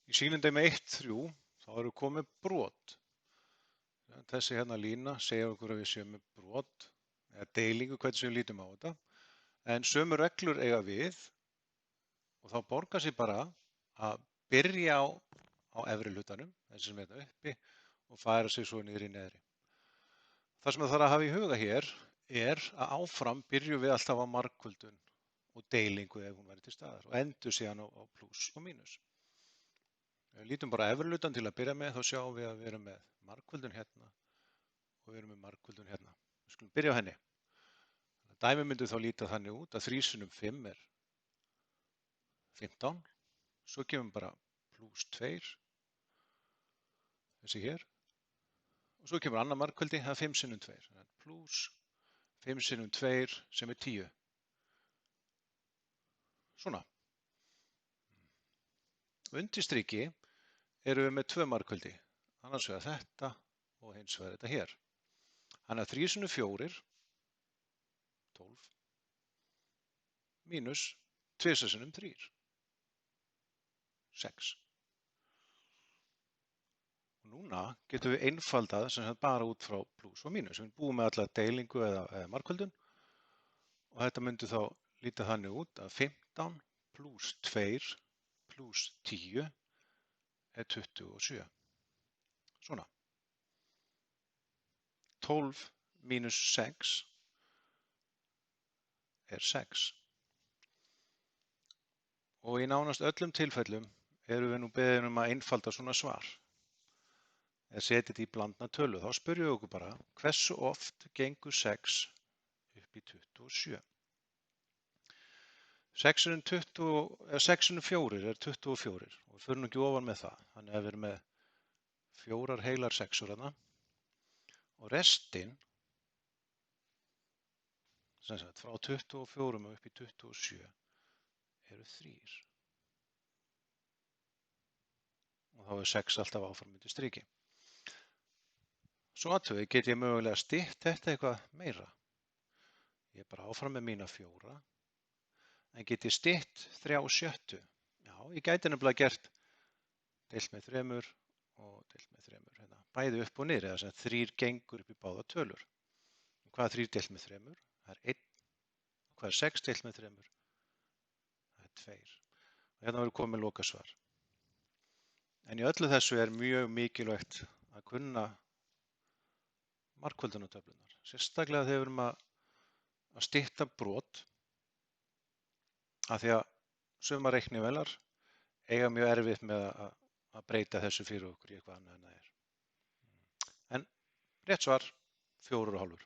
Í sýnindæmi 1.3 þá eru komið brot. Þessi hérna lína segja okkur að við séum með brot eða deilingu hvernig sem við lítum á þetta. En sömu reglur eiga við og þá borgar sig bara að byrja á efri hlutanum, þessi sem er þetta uppi, og færa sig svo niður í neðri. Það sem það þarf að hafa í huga hér er að áfram byrjum við alltaf á margföldun og deilingu ef hún væri til staðar og endur síðan á plús og mínus. Ef við lítum bara á efri hlutan til að byrja með þá sjáum við að við erum með margföldun hérna og við erum með margföldun hérna. Við skulum byrja á henni. Dæmi myndi þá líta þannig út að 3 sinnum 5 er 15. Svo kemur bara plús 2, þessi hér. Og svo kemur annar margföldi, það er 5 sinnum 2. Plús 5 sinnum 2 sem er 10. Svona. Undir striki erum við með 2 margföldi. Annars vegar þetta og hins vegar þetta hér. Þannig að 3 sinnum 4, 12, mínus 2 sinnum 3, 6. Og núna getum við einfaldað sem sagt bara út frá plús og mínus. Við búum með alla deilingu eða margföldun og þetta myndi þá líta þannig út að 15 plús 2 plús 10 er 27. Svona. 12 mínus 6 er 6. Og í nánast öllum tilfellum erum við nú beðin að einfalda svona svar. Eða setja þetta í blandna tölu. Þá spyrjum við okkur bara hversu oft gengur 6 upp í 27. 6 sinnum 4 er 24 og við förum ekki ofan með það. Þannig að við erum með 4 heilar 6-ur þarna og restin sem sagt frá 24 og upp í 27 eru 3. Og þá er 6 alltaf áfram undir striki. Svo athugið, get ég mögulega stytt þetta eitthvað meira. Ég er bara áfram með mína 4. En get ég stytt 3/6? Já, ég gæti nefnilega gert deilt með 3 og deilt með 3. Hérna. Bæði upp og niður, eða sem 3 gengur upp í báða tölur. Og hvað er 3 deilt með 3? Það er 1. Og hvað er 6 deilt með 3? Það er 2. Og hérna verður komið lokasvar. En í öllu þessu er mjög mikilvægt að kunna margföldunartöflunar. Sérstaklega þegar við erum að stytta brot af því að sumar reiknivélar eiga mjög erfitt með að breyta þessu fyrir okkur í eitthvað annað en það er. En rétt svar 4,5.